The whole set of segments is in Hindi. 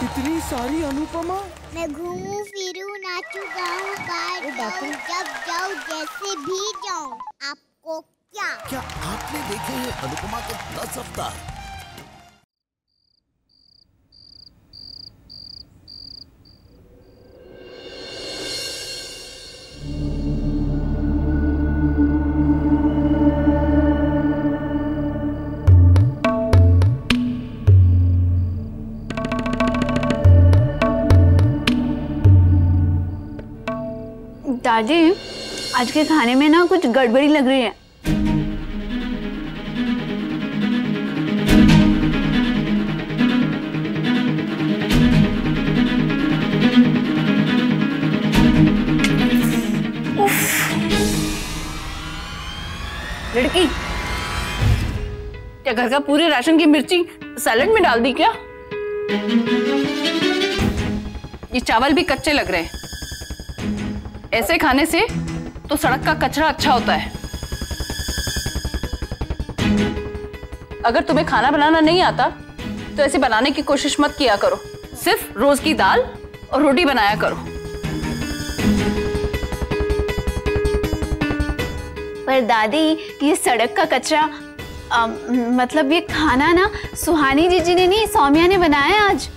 इतनी सारी अनुपमा। मैं घूमूं फिरूं नाचूं गाऊं बाहर जाऊं जब जाऊं जैसे भी जाऊं, आपको क्या आपने देखे हैं अनुपमा के 10 अवतार? दादी, आज के खाने में ना कुछ गड़बड़ी लग रही है। लड़की, क्या घर का पूरे राशन की मिर्ची सैलेड में डाल दी क्या? ये चावल भी कच्चे लग रहे हैं। ऐसे खाने से तो सड़क का कचरा अच्छा होता है। अगर तुम्हें खाना बनाना नहीं आता तो ऐसे बनाने की कोशिश मत किया करो। सिर्फ रोज की दाल और रोटी बनाया करो। पर दादी, ये सड़क का कचरा मतलब ये खाना ना सुहानी जीजी ने नहीं, सौम्या ने बनाया आज।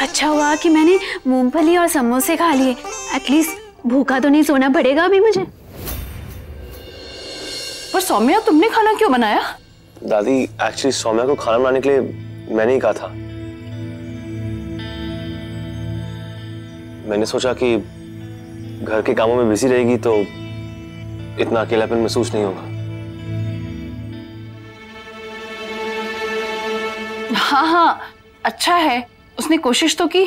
अच्छा हुआ कि मैंने मूंगफली और समोसे खा लिए। एटलीस्ट भूखा तो नहीं सोना पड़ेगा अभी मुझे। पर सौम्या, तुमने खाना क्यों बनाया? दादी, एक्चुअली सौम्या को खाना बनाने के लिए मैंने ही कहा था। मैंने सोचा कि घर के कामों में बिजी रहेगी तो इतना अकेलापन महसूस नहीं होगा। हाँ हाँ, अच्छा है, उसने कोशिश तो की।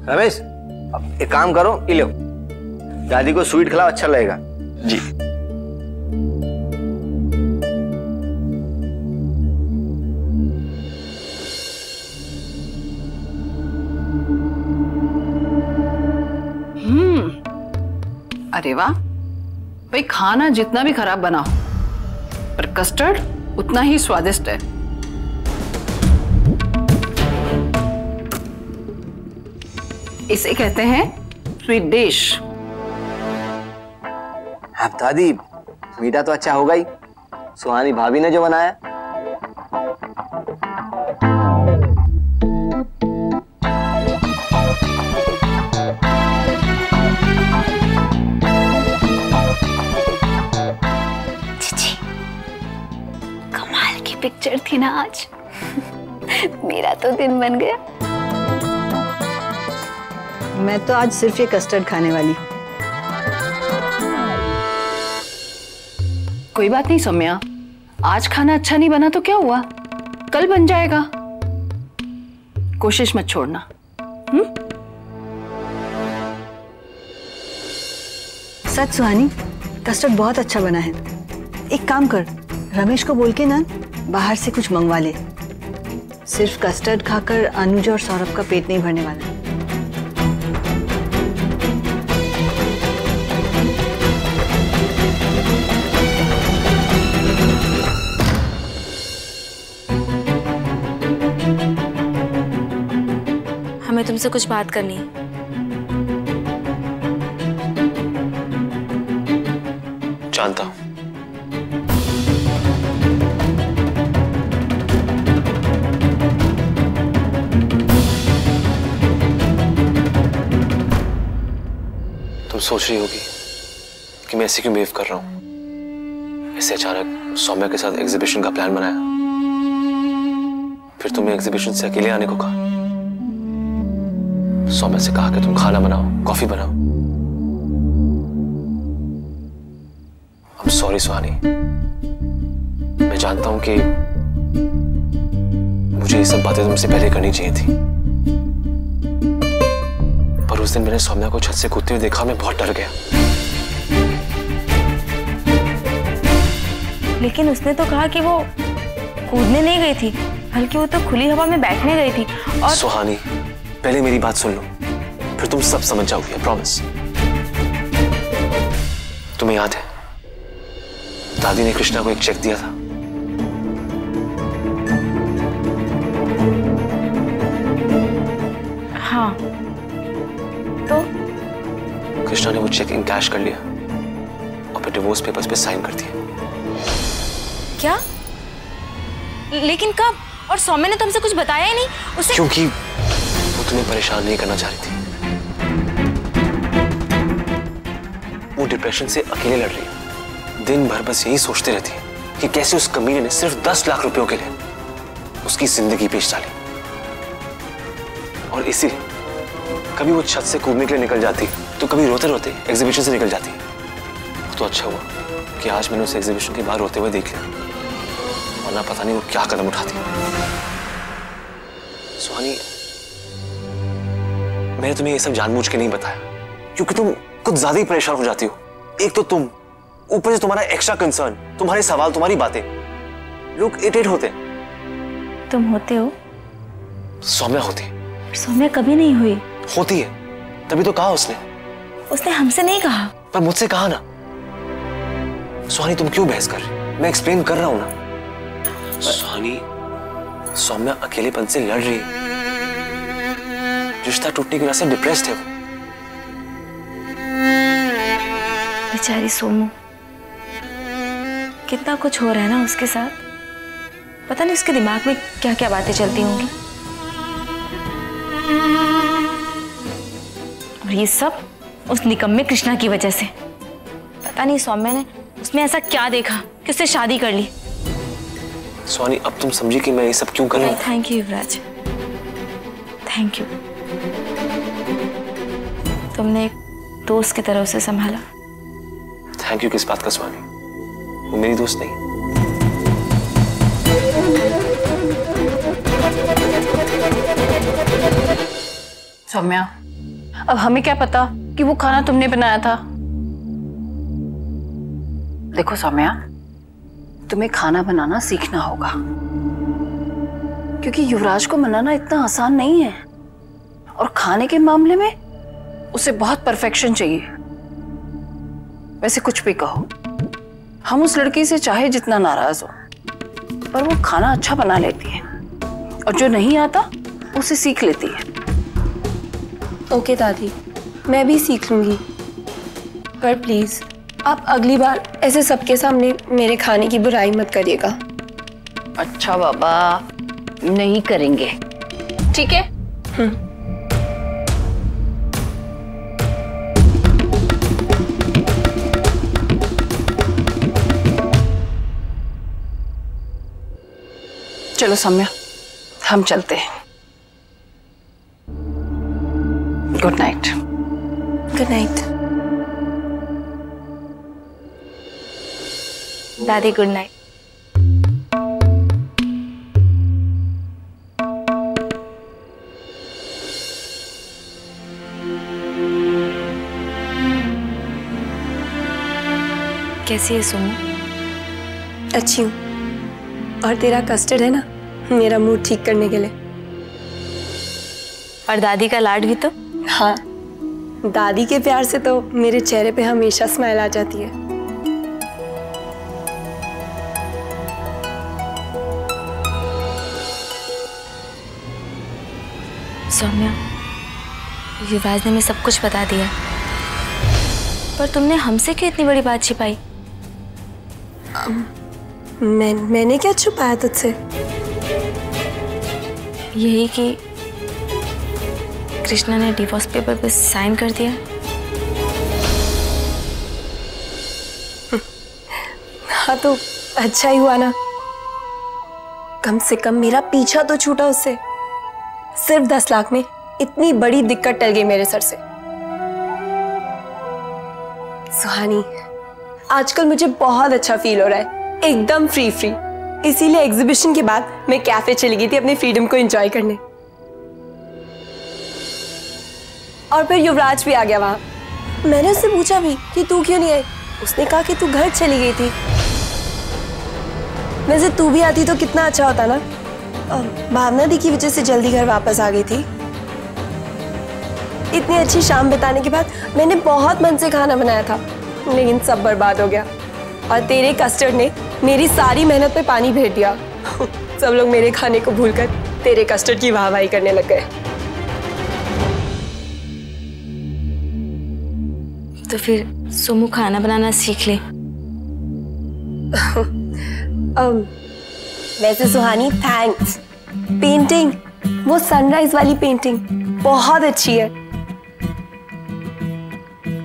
रमेश, अब एक काम करो, ये लो, दादी को स्वीट खिलाओ, अच्छा लगेगा। जी। अरे वाह भाई, खाना जितना भी खराब बनाओ पर कस्टर्ड उतना ही स्वादिष्ट है। इसे कहते हैं स्वीट डिश। अब दादी, मीठा तो अच्छा होगा ही, सुहानी भाभी ने जो बनाया। पिक्चर थी ना आज। मेरा तो दिन बन गया। मैं तो आज सिर्फ ये कस्टर्ड खाने वाली हूँ। कोई बात नहीं सौम्या, आज खाना अच्छा नहीं बना तो क्या हुआ, कल बन जाएगा। कोशिश मत छोड़ना। सच सुहानी, कस्टर्ड बहुत अच्छा बना है। एक काम कर, रमेश को बोल के ना बाहर से कुछ मंगवा ले। सिर्फ कस्टर्ड खाकर अनुज और सौरभ का पेट नहीं भरने वाला। हमें तुमसे कुछ बात करनी है। जानता हूं। तुम सोच रही होगी कि मैं ऐसे क्यों बिहेव कर रहा हूं। ऐसे अचानक सौम्या के साथ एग्जीबिशन का प्लान बनाया, फिर तुम्हें एग्जीबिशन से अकेले आने को कहा। सौम्या से कहा कि तुम खाना बनाओ, कॉफी बनाओ। I'm sorry सुहानी, मैं जानता हूं कि मुझे ये सब बातें तुमसे पहले करनी चाहिए थी, पर उस दिन मैंने सौम्या को छत से कूदते हुए देखा, मैं बहुत डर गया। लेकिन उसने तो कहा कि वो कूदने नहीं गई थी, बल्कि वो तो खुली हवा में बैठने गई थी। और सुहानी, पहले मेरी बात सुन लो, फिर तुम सब समझ जाओगी, प्रॉमिस। तुम्हें याद है दादी ने कृष्णा को एक चेक दिया था? हाँ, तो कृष्णा ने वो चेक इनकैश कर लिया और फिर डिवोर्स पेपर्स पे साइन कर दिए। क्या? लेकिन कब? और सौम्य ने तुमसे कुछ बताया ही नहीं उसे? क्योंकि वो तुम्हें परेशान नहीं करना चाह रही थी। वो डिप्रेशन से अकेले लड़ रही है, दिन भर बस यही सोचते रहती है कि कैसे उस कमीने ने सिर्फ 10 लाख रुपयों के लिए उसकी जिंदगी पेश डाली। और इसीलिए कभी वो छत से कूदने के लिए निकल जाती तो कभी रोते रोते एग्जीबिशन से निकल जाती। तो अच्छा हुआ कि आज मैंने उसे एग्जीबिशन के बाहर रोते हुए देख लिया, वरना पता नहीं वो क्या कदम उठाती। सुहानी, मैंने तुम्हें ये सब जानबूझ के नहीं बताया क्योंकि तुम कुछ ज्यादा ही परेशान हो जाती हो। एक तो तुम, ऊपर से तुम्हारा एक्स्ट्रा कंसर्न, तुम्हारे सवाल, तुम्हारी बातें, लोग इरिटेट होते। तुम होते हो? सौम्या होती। सौम्या कभी नहीं हुई। होती है, तभी तो कहा उसने। उसने हमसे नहीं कहा। पर मुझसे कहा ना। सुहानी, तुम क्यों बहस कर रही? मैं एक्सप्लेन कर रहा हूं ना। सुहानी, सौम्या अकेलेपन से लड़ रही है, रिश्ता टूटने की वजह से डिप्रेस्ड है वो। बेचारी सोमू, कितना कुछ हो रहा है ना उसके साथ। पता नहीं उसके दिमाग में क्या क्या बातें चलती होंगी। और ये सब उस निकम्मे कृष्णा की वजह से। पता नहीं सौम्या ने उसमें ऐसा क्या देखा कि उससे शादी कर ली। सुहानी, अब तुम समझी कि मैं ये सब क्यों कर रहा हूं? Thank you Yuvraj, thank you. तुमने एक दोस्त की तरह उसे संभाला। थैंक यू किस बात का सुहानी? वो मेरी दोस्त नहीं। सौम्या, अब हमें क्या पता कि वो खाना तुमने बनाया था। देखो सौम्या, तुम्हें खाना बनाना सीखना होगा क्योंकि युवराज को मनाना इतना आसान नहीं है और खाने के मामले में उसे बहुत परफेक्शन चाहिए। वैसे कुछ भी कहो, हम उस लड़की से चाहे जितना नाराज हो, पर वो खाना अच्छा बना लेती है और जो नहीं आता उसे सीख लेती है। ओके दादी, मैं भी सीख लूंगी, पर प्लीज आप अगली बार ऐसे सबके सामने मेरे खाने की बुराई मत करिएगा। अच्छा बाबा, नहीं करेंगे, ठीक है? चलो सौम्या, हम चलते हैं। Good night. गुड नाइट दादी, गुड नाइट। कैसी है सुमो? अच्छी हूँ। और तेरा कस्टर्ड है ना, मेरा मूड ठीक करने के लिए। और दादी का लाड भी तो। हाँ, दादी के प्यार से तो मेरे चेहरे पे हमेशा स्माइल आ जाती है। सौम्या, युवराज ने हमें सब कुछ बता दिया, पर तुमने हमसे क्यों इतनी बड़ी बात छिपाई? मैंने क्या छुपाया तुझसे? यही कि कृष्णा ने डिवोर्स पेपर पे साइन कर दिया। हाँ तो अच्छा ही हुआ ना, कम से कम मेरा पीछा तो छूटा उससे। सिर्फ 10 लाख में इतनी बड़ी दिक्कत टल गई मेरे सर से। सुहानी, आजकल मुझे बहुत अच्छा फील हो रहा है, एकदम फ्री फ्री। इसीलिए एग्जीबिशन के बाद मैं कैफे चली गई थी अपनी फ्रीडम को एंजॉय करने। और फिर युवराज भी आ गया वहां। मैंने उससे पूछा भी कि तू क्यों नहीं आई। उसने कहा कि तू घर चली गई थी। वैसे तू भी आती तो कितना अच्छा होता ना। भावना दी की वजह से जल्दी घर वापस आ गई थी। इतनी अच्छी शाम बिताने के बाद मैंने बहुत मन से खाना बनाया था, लेकिन सब बर्बाद हो गया। और तेरे कस्टर्ड ने मेरी सारी मेहनत पे पानी फेर दिया। सब लोग मेरे खाने को भूलकर तेरे कस्टर्ड की वाहवाही करने लग गए। तो फिर सोमू खाना बनाना सीख ले। वैसे सुहानी थैंक्स। पेंटिंग, वो सनराइज वाली पेंटिंग बहुत अच्छी है।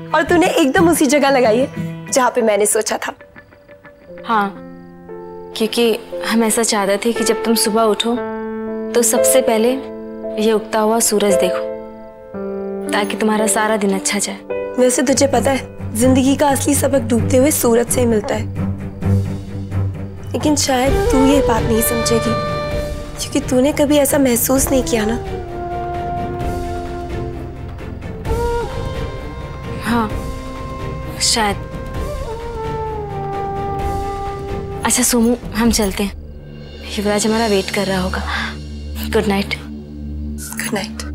और तूने एकदम उसी जगह लगाई है जहां पे मैंने सोचा था। हाँ, क्योंकि हम ऐसा चाहते थे कि जब तुम सुबह उठो तो सबसे पहले ये उगता हुआ सूरज देखो, ताकि तुम्हारा सारा दिन अच्छा जाए। वैसे तुझे पता है, जिंदगी का असली सबक डूबते हुए सूरज से ही मिलता है। लेकिन शायद तू ये बात नहीं समझेगी, क्योंकि तूने कभी ऐसा महसूस नहीं किया ना। हाँ, शायद। अच्छा सोमू, हम चलते हैं, युवराज हमारा वेट कर रहा होगा। Good night. Good night.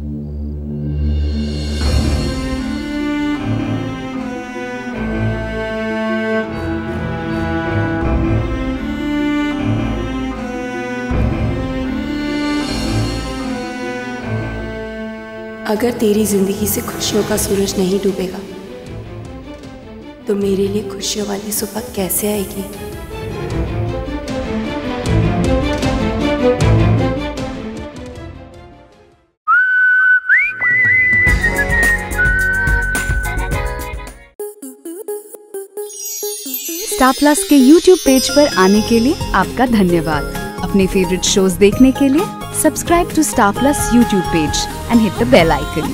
अगर तेरी जिंदगी से खुशियों का सूरज नहीं डूबेगा तो मेरे लिए खुशियों वाली सुबह कैसे आएगी? स्टार प्लस के YouTube पेज पर आने के लिए आपका धन्यवाद। अपने फेवरेट शोज देखने के लिए subscribe to Star Plus YouTube page and hit the bell icon.